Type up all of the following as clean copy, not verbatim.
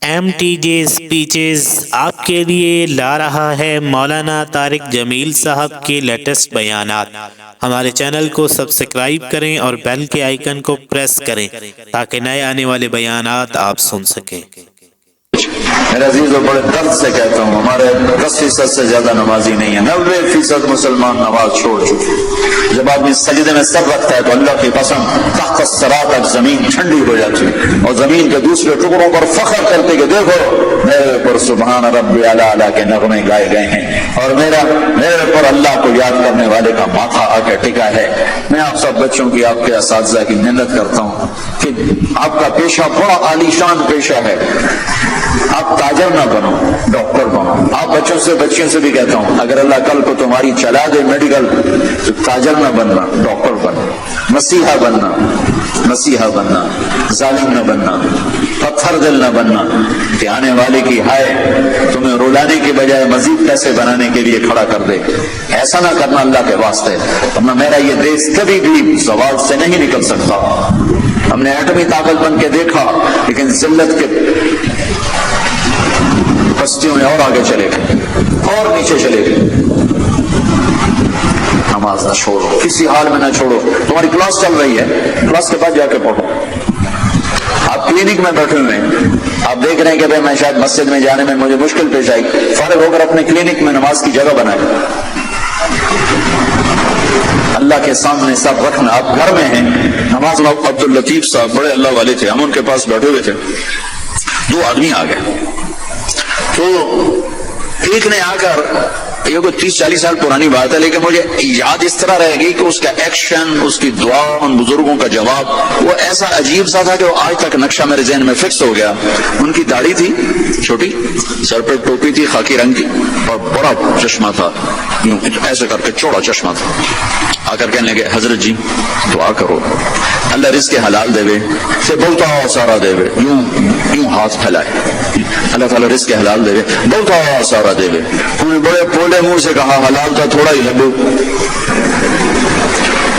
MTJ speeches آپ کے لیے لا رہا ہے مولانا طارق جمیل صاحب کے لیٹسٹ بیانات۔ ہمارے چینل کو سبسکرائب کریں اور بیل کے آئیکن کو پریس کریں تاکہ نئے آنے والے بیانات آپ سن سکیں۔ میرے عزیزوں، بڑے درد سے کہتا ہوں، ہمارے 10% سے زیادہ نمازی نہیں ہے، 90% مسلمان نماز چھوڑ چکے۔ جب آدمی سجدے میں سر رکھتا ہے تو اللہ کی قسم تحت الثری تک زمین ٹھنڈی ہو جاتی ہے اور زمین کے دوسرے ٹکڑوں پر فخر کرتے کہ دیکھو میرے پر سبحان ربی اعلیٰ اعلیٰ کے نغمے گائے گئے ہیں اور میرے پر اللہ کو یاد کرنے والے کا ماتھا آ کے ٹکا ہے۔ میں آپ سب بچوں کی، آپ کے اساتذہ کی محنت کرتا ہوں کہ آپ کا پیشہ بڑا عالیشان پیشہ ہے۔ آپ تاجر نہ بنو، ڈاکٹر بنو۔ آپ بچیوں سے بھی کہتا ہوں، اگر اللہ کل کو تمہاری چلا دے میڈیکل تو تاجر نہ بننا، ڈاکٹر بننا، مسیحا بننا، ظالم نہ بننا، پتھر دل نہ بننا کہ آنے والے کی ہائے تمہیں رلانے کے بجائے مزید پیسے بنانے کے لیے کھڑا کر دے۔ ایسا نہ کرنا اللہ کے واسطے، ورنہ میرا یہ دیش کبھی بھی زوال سے نہیں نکل سکتا۔ ہم نے ایٹمی طاقت بن کے دیکھا لیکن ذلت کے بستیوں میں اور آگے چلے گئے اور نیچے چلے گئے۔ نماز نہ چھوڑو، کسی حال میں نہ چھوڑو۔ تمہاری کلاس چل رہی ہے، کلاس کے بعد جا کے پڑھو۔ آپ کلینک میں بیٹھے ہوئے ہیں، آپ دیکھ رہے ہیں کہ بھائی میں شاید مسجد میں جانے میں مجھے مشکل پیش آئی، فارغ ہو کر اپنے کلینک میں نماز کی جگہ بنائیں۔ اللہ کے سامنے سب رکھنا۔ آپ گھر میں ہیں، نماز عبداللطیف صاحب بڑے اللہ والے تھے، ہم ان کے پاس بیٹھے ہوئے تھے، 2 آدمی آ گئے تو ایک نے آ کر، یہ کوئی 30-40 سال پرانی بات ہے لیکن مجھے یاد اس طرح رہے گی کہ اس کا ایکشن، اس کی دعا، ان بزرگوں کا جواب وہ ایسا عجیب سا تھا کہ وہ آج تک نقشہ میرے ذہن میں فکس ہو گیا۔ ان کی داڑھی تھی چھوٹی، سر پہ ٹوپی تھی خاکی رنگ کی اور بڑا چشمہ تھا، ایسے کر کے چوڑا چشمہ تھا۔ آ کر کہنے لگے، حضرت جی دعا کرو اللہ رزق حلال دے سے بہتا سارا دے، یوں ہاتھ پھیلائے، اللہ تعالیٰ رزق حلال دے بہتا سارا دے۔ انہوں نے بڑے پولے منہ سے کہا، حلال تھا تھوڑا ہی لبو۔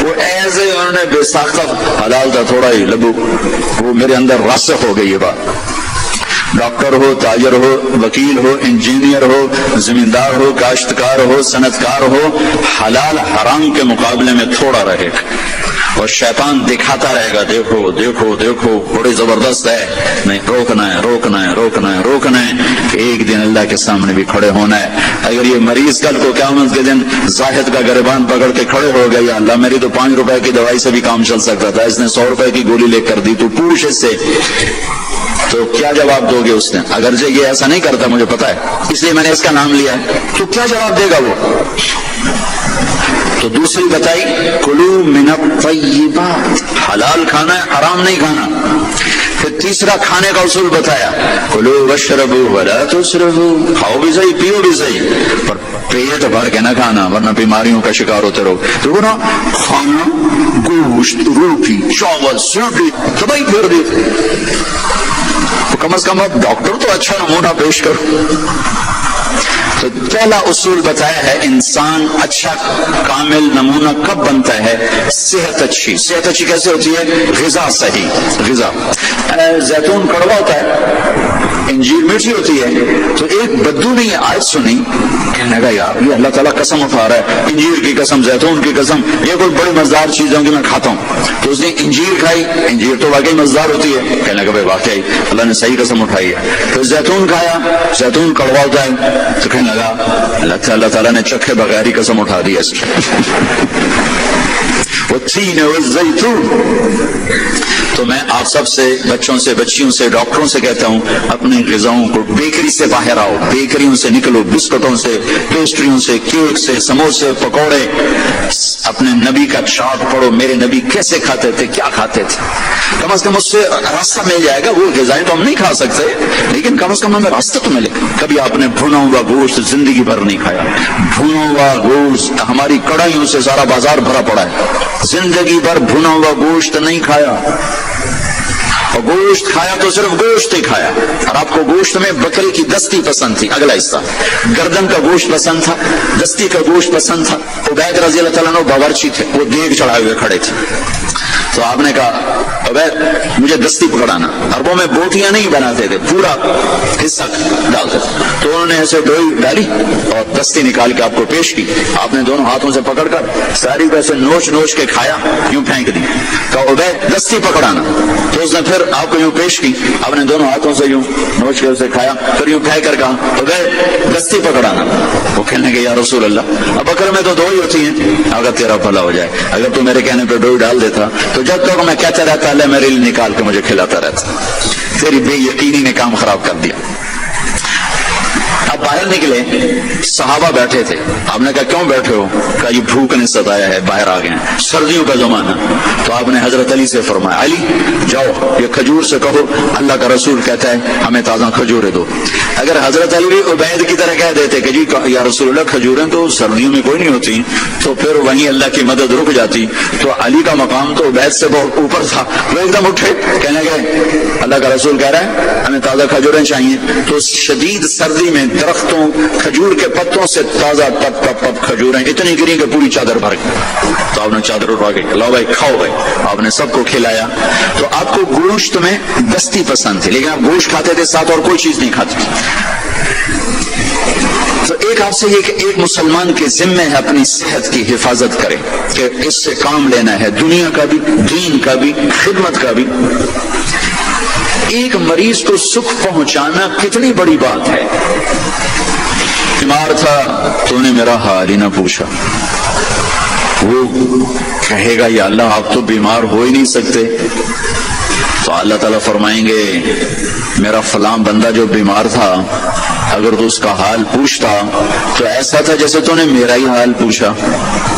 وہ ایسے انہوں نے بے ساختہ، حلال تھا تھوڑا ہی لبو۔ وہ میرے اندر راسخ ہو گئی یہ بات۔ ڈاکٹر ہو، تاجر ہو، وکیل ہو، انجینئر ہو، زمیندار ہو، کاشتکار ہو، صنعتکار ہو، حلال حرام کے مقابلے میں تھوڑا رہے گا اور شیطان دکھاتا رہے گا، دیکھو دیکھو دیکھو بڑی زبردست ہے، نہیں روکنا ہے روکنا ہے روکنا ہے روکنا ہے کہ ایک دن اللہ کے سامنے بھی کھڑے ہونا ہے۔ اگر یہ مریض کل کو قیامت کے دن زاہد کا گریبان پکڑ کے کھڑے ہو گئے، یا اللہ میری تو 5 روپے کی دوائی سے بھی کام چل سکتا تھا، اس نے 100 روپے کی گولی لے کر دی، تو پوچھ اس سے، تو کیا جواب دو گے اس نے؟ اگرچہ یہ ایسا نہیں کرتا مجھے پتا ہے، اس لیے میں نے اس کا نام لیا ہے، تو کیا جواب دے گا وہ؟ تو دوسری بتائی، کلو من الطیبات، حلال کھانا ہے، حرام نہیں کھانا۔ پھر تیسرا کھانے کا اصول بتایا، کلو واشربوا ولا تسرفوا، کھاؤ بھی صحیح پیو بھی صحیح پر پیٹ بھر کے نہ کھانا ورنہ بیماریوں کا شکار ہوتے رہو۔ تو نا کھانا، گوشت، روٹی، چاول، سبزی سبھی پھیر دی، کم از کم اب ڈاکٹر تو اچھا نمونہ پیش کرو۔ تو پہلا اصول بتایا ہے، انسان اچھا کامل نمونہ کب بنتا ہے؟ صحت اچھی۔ صحت اچھی کیسے ہوتی ہے؟ غذا صحیح، غذا۔ زیتون کڑوا ہوتا ہے، انجیر میٹھی ہوتی ہے، تو ایک بدو نے یہ آیت سنی، کہنے لگا یار یہ اللہ تعالیٰ قسم اٹھا رہا ہے، انجیر کی قسم، زیتون کی قسم، یہ کوئی بڑی مزدار چیز ہے کہ میں کھاتا ہوں۔ تو اس نے انجیر کھائی، انجیر تو واقعی مزدار ہوتی ہے، کہنے لگا بھائی واقعی اللہ نے صحیح قسم اٹھائی ہے۔ پھر زیتون کھایا، زیتون کڑوا ہوتا ہے، تو کہنے لگا اللہ تعالیٰ نے چکھے بغیر ہی قسم اٹھا دی اس کی۔ والتین والزیتون۔ تو میں آپ سب سے، بچوں سے، بچیوں سے، ڈاکٹروں سے کہتا ہوں، اپنی غذاؤں کو، بیکری سے باہر آؤ، بیکریوں سے نکلو، بسکٹوں سے، پیسٹریوں سے، کیک سے، سموسے، پکوڑے۔ اپنے نبی کا چارٹ پڑھو، میرے نبی کیسے کھاتے تھے، کیا کھاتے تھے، کم از کم اس سے راستہ مل جائے گا۔ وہ غذائیں تو ہم نہیں کھا سکتے لیکن کم از کم ہمیں راستہ تو ملے۔ کبھی آپ نے بھنا ہوا گوشت زندگی بھر نہیں کھایا، بھنا ہوا گوشت، ہماری کڑھائیوں سے سارا بازار بھرا پڑا ہے، زندگی بھر بھنا ہوا گوشت نہیں کھایا۔ اور گوشت کھایا تو صرف گوشت ہی کھایا، اور آپ کو گوشت میں بکری کی دستی پسند تھی، اگلا حصہ گردن کا گوشت پسند تھا، دستی کا گوشت پسند تھا۔ عبید رضی اللہ تعالیٰ عنہ باورچی تھے، وہ دیگ چڑھائے ہوئے کھڑے تھے، تو آپ نے کہا عبید مجھے دستی پکڑانا، عربوں میں بوٹیاں نہیں بناتے تھے، پورا حصہ ڈالتے تھے، تو انہوں نے ایسے ڈوئی ڈالی اور دستی نکال کے آپ کو پیش کی، آپ نے دونوں ہاتھوں سے پکڑ کر ساری کو ایسے نوچ نوچ کے کھایا، یوں پھینک دی، کہا عبید دستی پکڑانا، تو اس نے پھر آپ کو یوں پیش کی، آپ نے دونوں ہاتھوں سے یوں نوچ کے اسے کھایا، پھر یوں پھینک کر کہا عبید دستی پکڑانا۔ وہ کہنے کے یا رسول اللہ اب بکر میں تو دو ہی ہوتی ہیں، اگر تیرا بھلا ہو جائے، اگر تو میرے کہنے پہ ڈوئی ڈال دیتا تو جب تک میں کہتا رہتا اللہ میرے لیے نکال کے مجھے کھلاتا رہتا، تیری بے یقینی نے کام خراب کر دیا۔ اب باہر نکلے، صحابہ بیٹھے تھے، آپ نے کہا کیوں بیٹھے ہو؟ کہا یہ بھوک نے ستایا ہے، باہر آ گئے ہیں، سردیوں کا زمانہ۔ تو آپ نے حضرت علی سے فرمایا علی جاؤ یہ کھجور سے کہو اللہ کا رسول کہتا ہے ہمیں تازہ کھجوریں دو۔ اگر حضرت علی بھی عبید کی طرح کہہ دیتے کہ جی یا رسول اللہ کھجوریں تو سردیوں میں کوئی نہیں ہوتی، تو پھر وہیں اللہ کی مدد رک جاتی، تو علی کا مقام تو عبید سے بہت اوپر تھا، وہ ایک دم اٹھے کہنے گئے اللہ کا رسول کہہ رہا ہے ہمیں تازہ کھجوریں چاہیے۔ تو شدید سردی میں درختوں کھجور کے پتوں سے تازہ ٹپ ٹپ ٹپ کھجوریں اتنی گری کہ پوری چادر بھر گئی، تو آپ نے چادر اٹھا کے لاؤ بھائی کھاؤ بھائی، آپ نے سب کو کھلایا۔ تو آپ کو گوشت میں دستی پسند تھی، لیکن آپ گوشت کھاتے تھے ساتھ اور کوئی چیز نہیں کھاتے تھے۔ تو ایک آپ سے یہ کہ ایک مسلمان کے ذمہ ہے اپنی صحت کی حفاظت کرے، کہ اس سے کام لینا ہے، دنیا کا بھی، دین کا بھی، خدمت کا بھی۔ ایک مریض کو سکھ پہنچانا کتنی بڑی بات ہے۔ بیمار تھا تو نے میرا حال ہی نہ پوچھا، وہ کہے گا یا اللہ آپ تو بیمار ہو ہی نہیں سکتے، تو اللہ تعالیٰ فرمائیں گے میرا فلاں بندہ جو بیمار تھا اگر تو اس کا حال پوچھتا تو ایسا تھا جیسے تو نے میرا ہی حال پوچھا۔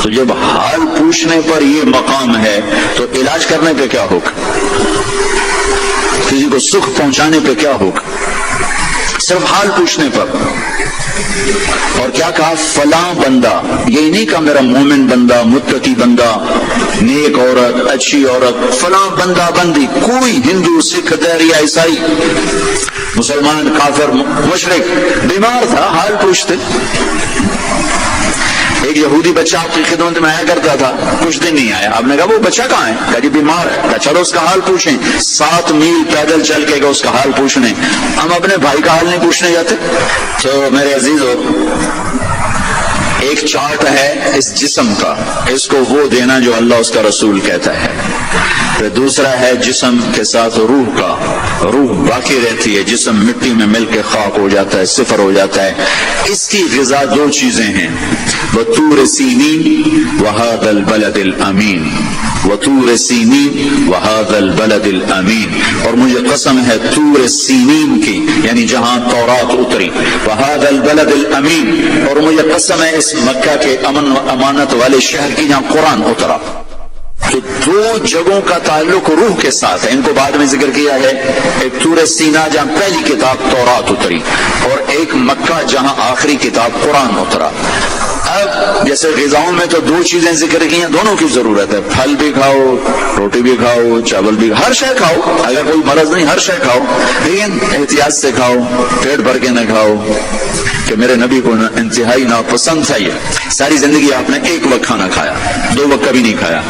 تو جب حال پوچھنے پر یہ مقام ہے تو علاج کرنے پہ کیا ہوگا، کسی کو سکھ پہنچانے پہ کیا ہوگا، صرف حال پوچھنے پر۔ اور کیا کہا فلاں بندہ، یہ نہیں کہا میرا مومن بندہ، متقی بندہ، نیک عورت، اچھی عورت، فلاں بندہ بندی، کوئی ہندو سکھ دہری عیسائی مسلمان کافر مشرک بیمار تھا حال پوچھتے۔ ایک یہودی بچہ آپ کی خدمت میں آیا کرتا تھا، کچھ دن نہیں آیا، آپ نے کہا وہ بچہ کہاں ہے؟ کہا جی بیمار ہے۔ کہا چلو اس کا حال پوچھیں، 7 میل پیدل چل کے گئے اس کا حال پوچھنے۔ ہم اپنے بھائی کا حال نہیں پوچھنے جاتے؟ تو میرے عزیزو ایک چارٹ ہے اس جسم کا، اس کو وہ دینا جو اللہ اس کا رسول کہتا ہے۔ پھر دوسرا ہے جسم کے ساتھ روح کا، روح باقی رہتی ہے، جسم مٹی میں مل کے خاک ہو جاتا ہے، صفر ہو جاتا ہے۔ اس کی غذا 2 چیزیں ہیں، وطور سینین وہذا البلد الامین، وطور سینین وہذا البلد الامین، اور مجھے قسم ہے طور سینین کی یعنی جہاں تورات اتری، وہذا البلد الامین، اور مجھے قسم ہے اس مکہ کے امن و امانت والے شہر کی جہاں قرآن اترا۔ تو 2 جگہوں کا تعلق روح کے ساتھ ہے، ان کو بعد میں ذکر کیا ہے، ایک طور سینا جہاں پہلی کتاب تورات اتری، اور ایک مکہ جہاں آخری کتاب قرآن اترا۔ اب جیسے غذاؤں میں تو 2 چیزیں ذکر کی ہیں، دونوں کی ضرورت ہے، پھل بھی کھاؤ، روٹی بھی کھاؤ، چاول بھی، ہر شے کھاؤ، اگر کوئی مرض نہیں ہر شے کھاؤ، لیکن احتیاط سے کھاؤ، پیٹ بھر کے نہ کھاؤ، کہ میرے نبی کو انتہائی ناپسند تھا یہ، ساری زندگی آپ نے 1 وقت کھانا کھایا، 2 وقت کبھی نہیں کھایا،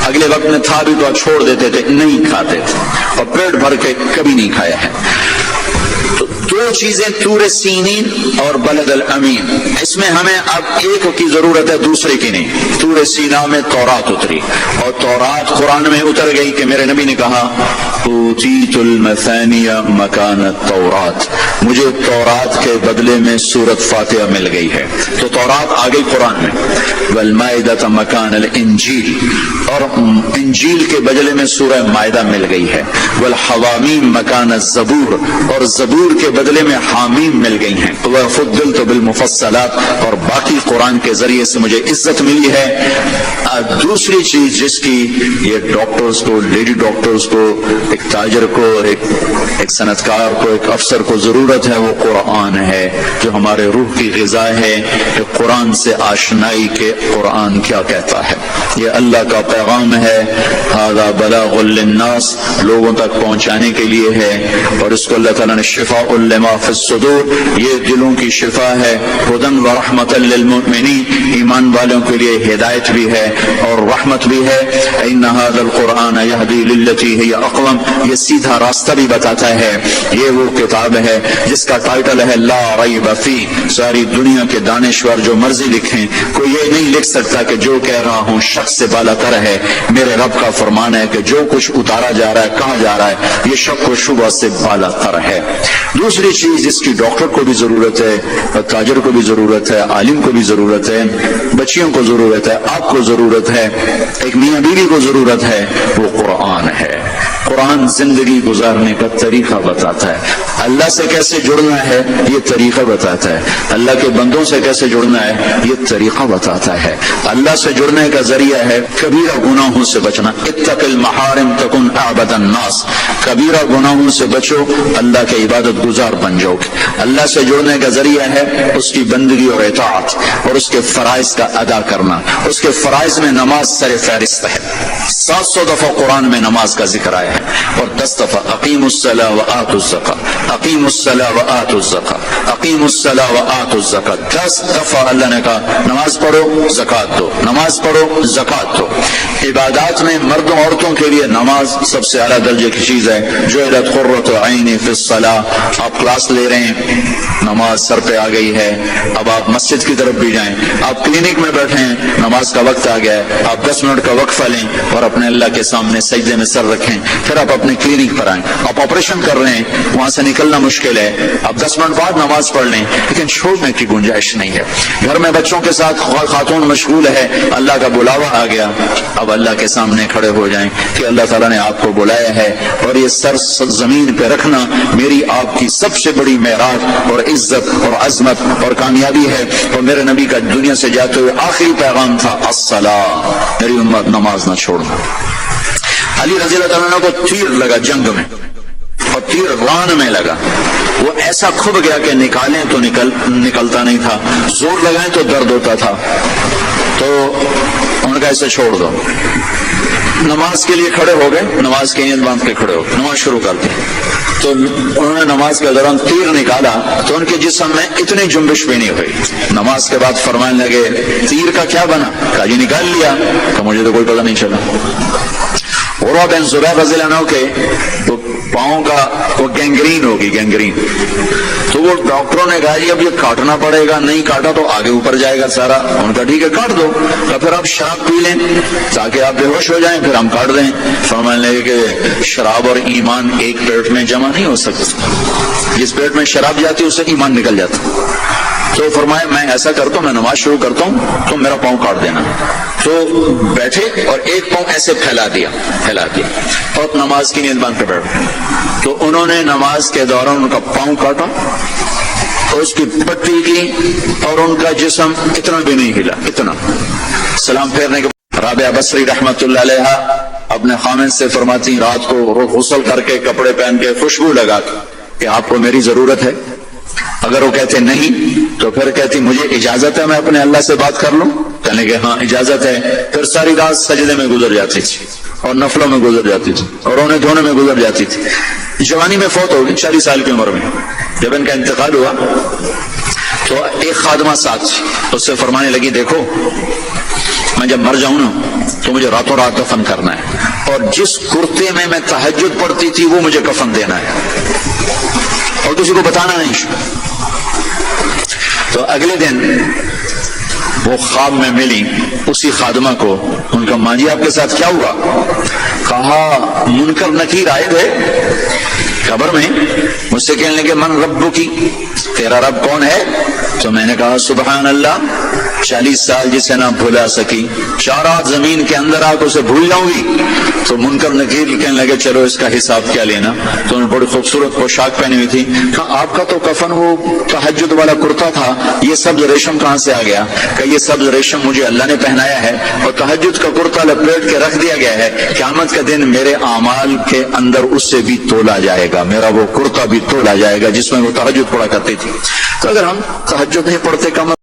اگلے وقت میں تھا بھی تو آپ چھوڑ دیتے تھے، نہیں کھاتے تھے، اور پیٹ بھر کے کبھی نہیں کھایا ہے۔ تو 2 چیزیں طور سینین اور بلد الامین، اس میں ہمیں اب ایک کی ضرورت ہے دوسرے کی نہیں۔ طور سینا میں تورات اتری، اور تورات قرآن میں اتر گئی کہ میرے نبی نے کہا اوتیت المثانی مکان التورات، مجھے تورات کے بدلے میں سورۃ فاتحہ مل گئی ہے، تو تورات آ گئی قرآن میں۔ والمائدۃ مکان الانجیل، اور انجیل کے بدلے میں سورہ مائدہ مل گئی ہے۔ والحوامیم مکان الزبور، اور زبور کے بدلے بدلے میں حامیم مل گئی ہیں. وَفُضِّلْتُ بِالْمُفَصَّلَاتِ اور باقی قرآن کے ذریعے سے مجھے عزت ملی ہے. دوسری چیز جس کی یہ ڈاکٹرز کو، لیڈی ڈاکٹرز کو، ایک تاجر کو، ایک صنعتکار کو، ایک افسر کو ضرورت ہے، وہ قرآن ہے جو ہمارے روح کی غذا ہے. کہ قرآن سے آشنائی کے قرآن کیا کہتا ہے. یہ اللہ کا پیغام ہے. ھذا بلاغ للناس، لوگوں تک پہنچانے کے لیے ہے. اور اس کو اللہ تعالیٰ نے شفاء لما فی الصدور، یہ دلوں کی شفا ہے. ھدی ورحمۃ للمؤمنین، ایمان والوں کے لیے ہدایت بھی ہے اور رحمت بھی ہے. ان ھذا القرآن یہدی للتی ہی اقوم، یہ سیدھا راستہ بھی بتاتا ہے. یہ وہ کتاب ہے جس کا ٹائٹل ہے لا ریب فی. ساری دنیا کے دانشور جو مرضی لکھیں، کوئی یہ نہیں لکھ سکتا کہ جو کہہ رہا ہوں شخص سے بالا تر ہے. میرے رب کا فرمان ہے کہ جو کچھ اتارا جا رہا ہے، کہاں جا رہا ہے، یہ شک و شبہ سے بالا تر ہے. دوسری چیز جس کی ڈاکٹر کو بھی ضرورت ہے، تاجر کو بھی ضرورت ہے، عالم کو بھی ضرورت ہے، بچیوں کو ضرورت ہے، آپ کو ضرورت ہے، ایک میاں بیوی کو ضرورت ہے، وہ قرآن ہے. قرآن زندگی گزارنے کا طریقہ بتاتا ہے. اللہ سے کیسے جڑنا ہے یہ طریقہ بتاتا ہے. اللہ کے بندوں سے کیسے جڑنا ہے یہ طریقہ بتاتا ہے. اللہ سے جڑنے کا ذریعہ ہے کبیرہ گناہوں سے بچنا. اتق المحارم تکن اعبد الناس، کبیرہ گناہوں سے بچو، اللہ کے عبادت گزار بن جاؤ. اللہ سے جڑنے کا ذریعہ ہے اس کی بندگی اور اطاعت اور اس کے فرائض کا ادا کرنا. اس کے فرائض میں نماز سر فہرست ہے. 700 دفعہ قرآن میں نماز کا ذکر آیا ہے اور 10 دفعہ اقیموا الصلاۃ وآتوا الزکاۃ، اقیموا الصلاۃ وآتوا الزکاۃ، اقیموا الصلاۃ وآتوا الزکاۃ. 10 دفعہ اللہ نے کہا نماز پڑھو زکات دو، نماز پڑھو زکات دو. عبادات میں مردوں عورتوں کے لیے نماز سب سے اعلیٰ درجے کی چیز ہے. جعلت قرۃ عینی فی الصلاۃ، آپ کلاس لے رہے ہیں، نماز سر پہ آ گئی ہے، اب آپ مسجد کی طرف بھی جائیں. آپ کلینک میں بیٹھے ہیں، نماز کا وقت آ گیا ہے، آپ 10 منٹ کا وقفہ لیں اور اپنے اللہ کے سامنے سجدے میں سر رکھیں. پھر آپ اپنے کلینک پر آئیں. آپ آپریشن کر رہے ہیں، وہاں سے نکلنا مشکل ہے، آپ 10 منٹ بعد نماز پڑھ لیں، لیکن چھوڑنے کی گنجائش نہیں ہے. گھر میں بچوں کے ساتھ خاتون مشغول ہے، اللہ کا بلاوا آ گیا، اب اللہ کے سامنے کھڑے ہو جائیں کہ اللہ تعالیٰ نے آپ کو بلایا ہے اور یہ سر زمین پہ رکھنا میری آپ کی سب سے بڑی معراج اور عزت اور عظمت اور کامیابی ہے. اور میرے نبی کا دنیا سے جاتے ہوئے آخری پیغام تھا الصلاۃ، میری امت نماز نہ چھوڑنا. علی رضی اللہ تعالیٰ کو تیر لگا جنگ میں اور تیر ران میں لگا. وہ ایسا کھب گیا کہ نکالیں تو نکلتا نہیں تھا، زور لگائیں تو درد ہوتا تھا. تو انہوں نے کہا اسے چھوڑ دو. نماز کے لیے کھڑے ہو گئے، نماز کی نیت باندھ کے کھڑے ہو گئے، نماز شروع کر دی. تو انہوں نے نماز کے دوران تیر نکالا تو ان کے جسم میں اتنی جنبش بھی نہیں ہوئی. نماز کے بعد فرمانے لگے تیر کا کیا بنا؟ کہا جی نکال لیا. تو مجھے تو کوئی پتہ نہیں چلا. عروہ بن زبیر رضی اللہ عنہ کے تو پاؤں کا وہ گینگرین ہوگی، گینگرین. تو وہ ڈاکٹروں نے کہا جی اب یہ کاٹنا پڑے گا، نہیں کاٹا تو آگے اوپر جائے گا سارا. ان کا ٹھیک ہے کاٹ دو. تو پھر آپ شراب پی لیں تاکہ آپ بے ہوش ہو جائیں، پھر ہم کاٹ دیں. فرمانے لگے کہ شراب اور ایمان ایک پیٹ میں جمع نہیں ہو سکتا. جس پیٹ میں شراب جاتی ہے اس سے ایمان نکل جاتا. تو فرمایا میں ایسا کرتا ہوں، میں نماز شروع کرتا ہوں تو میرا پاؤں کاٹ دینا. تو بیٹھے اور ایک پاؤں ایسے پھیلا دیا اور نماز کی نیت باندھ کے بیٹھ. تو انہوں نے نماز کے دوران ان کا پاؤں کاٹا اور اس کی پٹی کی اور ان کا جسم اتنا بھی نہیں ہلا، اتنا. سلام پھیرنے کے رابعہ بصری رحمت اللہ علیہا اپنے خامن سے فرماتی رات کو غسل کر کے کپڑے پہن کے خوشبو لگا کہ آپ کو میری ضرورت ہے. اگر وہ کہتے نہیں تو پھر کہتی مجھے اجازت ہے میں اپنے اللہ سے بات کر لوں؟ کہنے کہ ہاں اجازت ہے. پھر ساری رات سجدے میں گزر جاتی تھی اور نفلوں میں گزر جاتی تھی اور رونے دھونے میں گزر جاتی تھی. جوانی میں فوت ہو گئی 40 سال کی عمر میں. جب ان کا انتقال ہوا تو ایک خادمہ ساتھ اس سے فرمانے لگی دیکھو میں جب مر جاؤں نا تو مجھے راتوں رات دفن کرنا ہے اور جس کرتے میں تہجد پڑھتی تھی وہ مجھے کفن دینا ہے اور کسی کو بتانا نہیں. تو اگلے دن وہ خواب میں ملی اسی خادمہ کو. ان کا ماں جی آپ کے ساتھ کیا ہوا؟ کہا منکر نکیر آئے تھے قبر میں، مجھ سے کہنے لگے من رب کی، تیرا رب کون ہے؟ تو میں نے کہا سبحان اللہ 40 سال جسے نہ بھلا سکی، 4 رات زمین کے اندر آ کے اسے بھول جاؤں گی۔ تو منکر نکیر کہنے لگے چلو اس کا حساب کیا لینا۔ تو انہوں نے بڑی خوبصورت پوشاک پہنی ہوئی تھی، کہا آپ کا تو کفن وہ تہجد والا کرتا تھا، یہ سبز ریشم کہاں سے آ گیا؟ کہ یہ سبز ریشم مجھے اللہ نے پہنایا ہے اور تہجد کا کرتا لپیٹ کے رکھ دیا گیا ہے، قیامت کا دن میرے اعمال کے اندر اس سے بھی تولا جائے گا، میرا وہ کرتا بھی تولا جائے گا جس میں وہ تہجد پڑھا کرتی تھی۔ تو اگر ہم تہجد نہیں پڑھتے کم